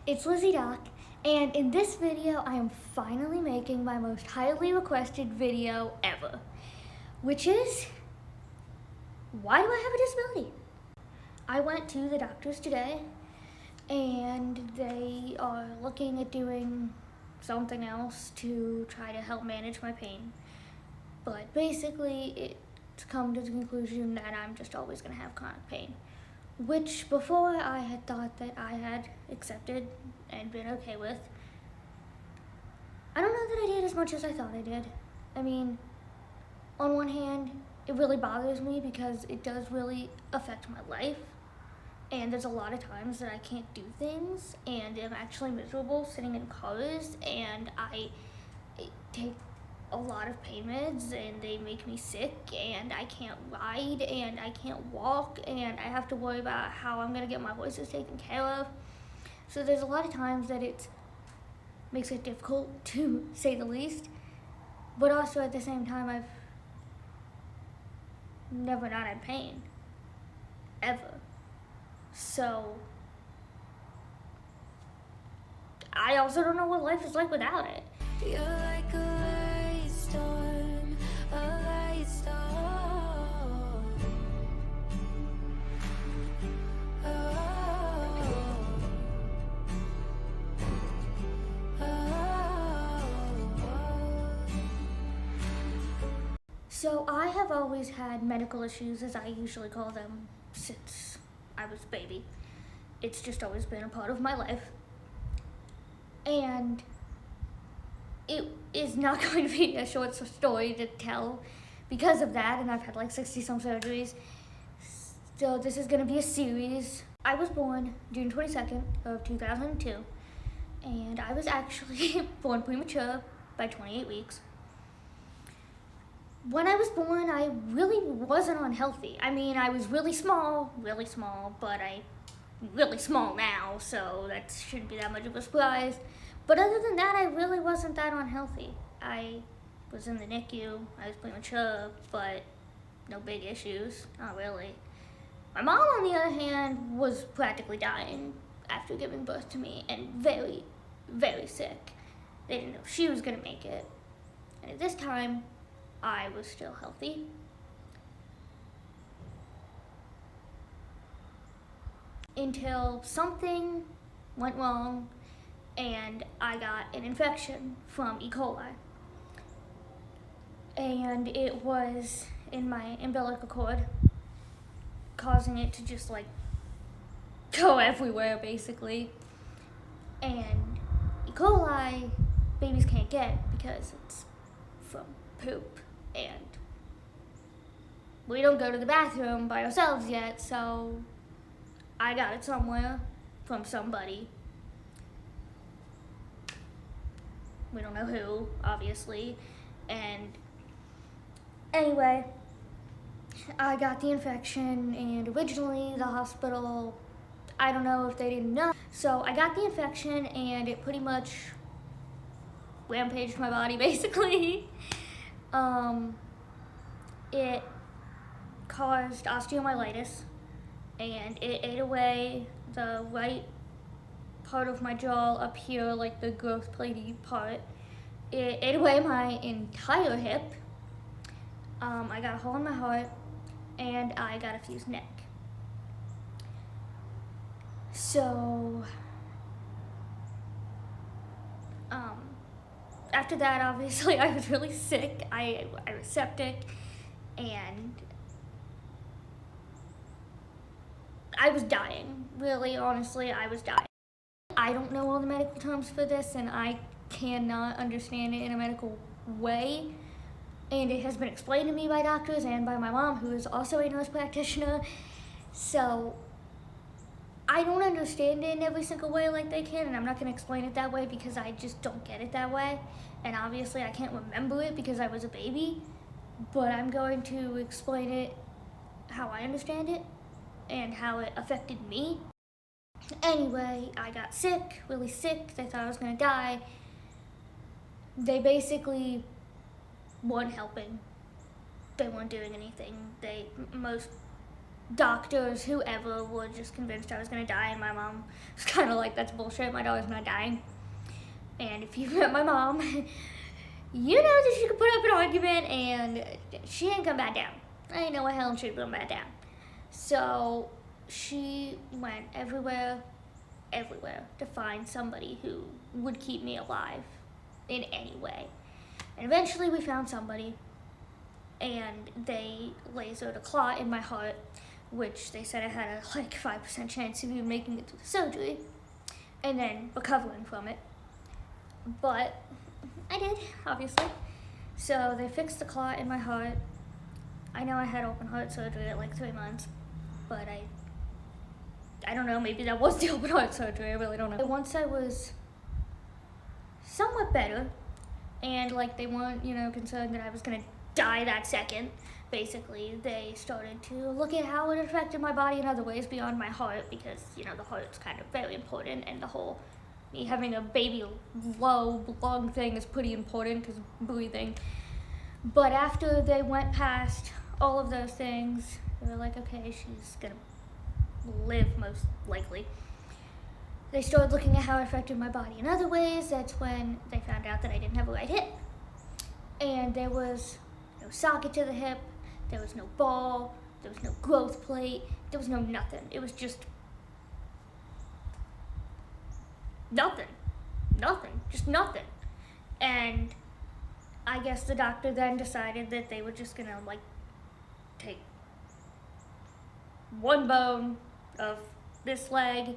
it's Lizzie Doc, and in this video I am finally making my most highly requested video ever, which is, why do I have a disability? I went to the doctors today, and they are looking at doing something else to try to help manage my pain. But basically, it's come to the conclusion that I'm just always going to have chronic pain, which before I had thought that I had accepted and been okay with. I don't know that I did as much as I thought I did. I mean, on one hand, it really bothers me because it does really affect my life. And there's a lot of times that I can't do things and I'm actually miserable sitting in cars, and I take a lot of pain meds and they make me sick, and I can't ride and I can't walk, and I have to worry about how I'm gonna get my voices taken care of. So there's a lot of times that it makes it difficult, to say the least. But also at the same time, I've never not had pain, ever. So I also don't know what life is like without it. You're like a light storm, a light storm. So I have always had medical issues, as I usually call them, since I was a baby. It's just always been a part of my life. And it is not going to be a short story to tell because of that, and I've had like 60-some surgeries. So this is going to be a series. I was born June 22nd of 2002, and I was actually born premature by 28 weeks. When I was born, I really wasn't unhealthy. I mean, I was really small, but I'm really small now, so that shouldn't be that much of a surprise. But other than that, I really wasn't that unhealthy. I was in the NICU, I was premature, but no big issues, not really. My mom, on the other hand, was practically dying after giving birth to me, and very, very sick. They didn't know if she was gonna make it. And at this time, I was still healthy. Until something went wrong and I got an infection from E. coli. And it was in my umbilical cord, causing it to just like go everywhere basically. And E. coli babies can't get because it's from poop, and we don't go to the bathroom by ourselves yet, so I got it somewhere from somebody. We don't know who, obviously. And anyway, I got the infection, and originally the hospital, I don't know if they didn't know. So I got the infection and it pretty much rampaged my body basically. It caused osteomyelitis, and it ate away the right part of my jaw up here, like the growth platey part. It ate away my entire hip. I got a hole in my heart, and I got a fused neck. So, after that, obviously, I was really sick. I was septic, and I was dying. Really, honestly, I was dying. I don't know all the medical terms for this, and I cannot understand it in a medical way. And it has been explained to me by doctors and by my mom, who is also a nurse practitioner. So I don't understand it in every single way like they can, and I'm not going to explain it that way because I just don't get it that way. And obviously I can't remember it because I was a baby, but I'm going to explain it how I understand it and how it affected me. Anyway, I got sick, really sick. They thought I was going to die. They basically weren't helping. They weren't doing anything. Most doctors, whoever, were just convinced I was gonna die, and my mom was kind of like, that's bullshit, my daughter's not dying. And if you met my mom, you know that she could put up an argument, and she ain't gonna back down. I ain't know what hell she'd gonna back down. So she went everywhere to find somebody who would keep me alive in any way. And eventually we found somebody, and they lasered a clot in my heart, which they said I had a 5% chance of even making it through the surgery and then recovering from it. But I did, obviously. So they fixed the clot in my heart. I know I had open heart surgery at 3 months, but I don't know, maybe that was the open heart surgery, I really don't know. Once I was somewhat better, and they weren't, concerned that I was gonna die that second, basically, they started to look at how it affected my body in other ways beyond my heart, because, the heart's kind of very important, and the whole, me having a baby low lung thing is pretty important, because breathing. But after they went past all of those things, they were like, okay, she's gonna live most likely. They started looking at how it affected my body in other ways. That's when they found out that I didn't have a right hip. And there was no socket to the hip, there was no ball, there was no growth plate, there was no nothing. It was just nothing, just nothing. And I guess the doctor then decided that they were just gonna take one bone of this leg,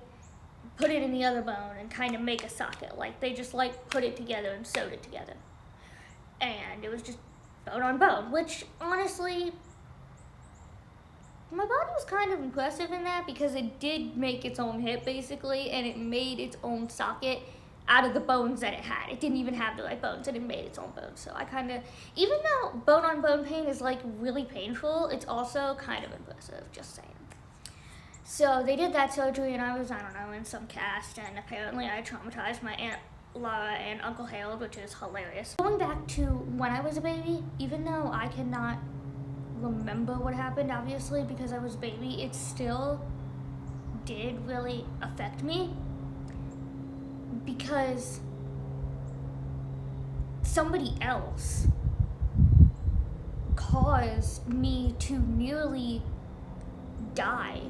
put it in the other bone, and kind of make a socket. They just put it together and sewed it together. And it was just bone on bone, which honestly, my body was kind of impressive in that, because it did make its own hip basically, and it made its own socket out of the bones that it had. It didn't even have the right bones, and it made its own bones. So I kind of, even though bone on bone pain is really painful, it's also kind of impressive, just saying. So they did that surgery, and I was, in some cast, and apparently I traumatized my Aunt Laura and Uncle Harold, which is hilarious. Going back to when I was a baby, even though I cannot remember what happened, obviously, because I was a baby, it still did really affect me, because somebody else caused me to nearly die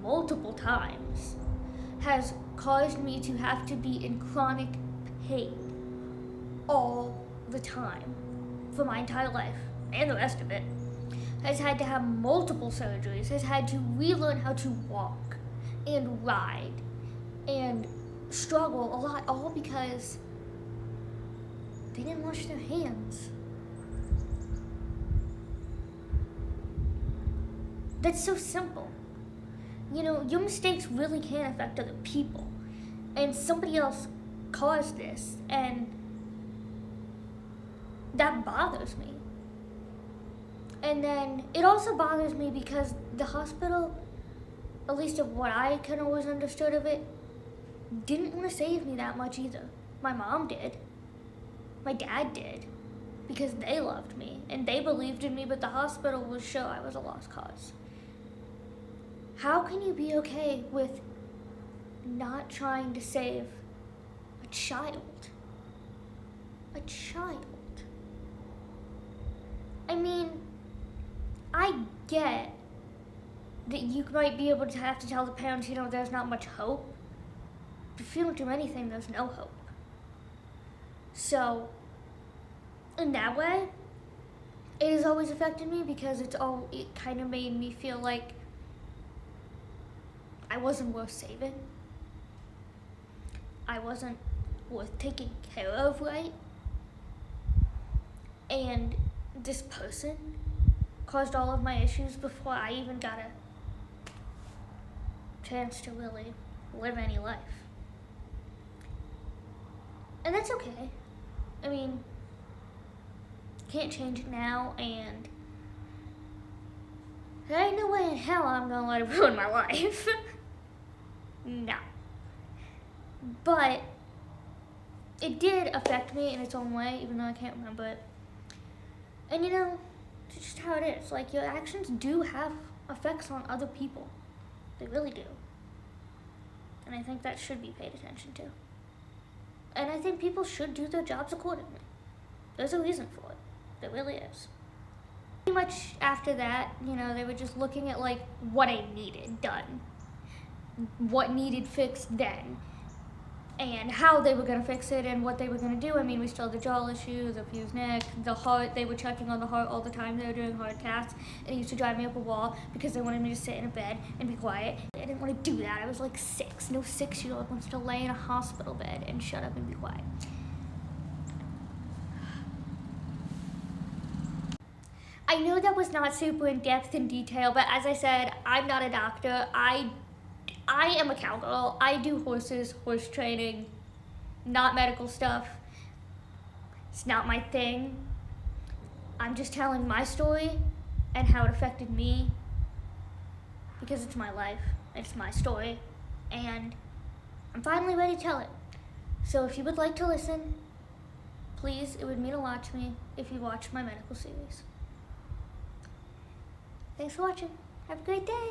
multiple times, has caused me to have to be in chronic pain all the time for my entire life, and the rest of it, has had to have multiple surgeries, has had to relearn how to walk and ride and struggle a lot, all because they didn't wash their hands. That's so simple. Your mistakes really can affect other people. And somebody else caused this, and that bothers me. And then it also bothers me because the hospital, at least of what I kind of always understood of it, didn't want to save me that much either. My mom did. My dad did. Because they loved me and they believed in me, but the hospital was sure I was a lost cause. How can you be okay with not trying to save a child? A child. I mean, I get that you might be able to have to tell the parents, there's not much hope. But if you don't do anything, there's no hope. So, in that way, it has always affected me, because it kind of made me feel like I wasn't worth saving. I wasn't worth taking care of right. And this person caused all of my issues before I even got a chance to really live any life. And that's okay. I mean, can't change it now, and there ain't no way in hell I'm gonna let it ruin my life. No. But it did affect me in its own way, even though I can't remember it. And it's just how it is. Your actions do have effects on other people. They really do. And I think that should be paid attention to. And I think people should do their jobs accordingly. There's a reason for it. There really is. Pretty much after that, they were just looking at like what I needed done, what needed fixed then, and how they were gonna fix it and what they were gonna do. I mean, we still had the jaw issue, the fused neck, the heart. They were checking on the heart all the time. They were doing heart caths, and it used to drive me up a wall because they wanted me to sit in a bed and be quiet. I didn't want to do that. I was like 6. No 6-year-old wants to lay in a hospital bed and shut up and be quiet. I know that was not super in depth and detail, but as I said, I'm not a doctor. I am a cowgirl. I do horses, horse training, not medical stuff. It's not my thing. I'm just telling my story and how it affected me because it's my life. It's my story. And I'm finally ready to tell it. So if you would like to listen, please, it would mean a lot to me if you watch my medical series. Thanks for watching. Have a great day.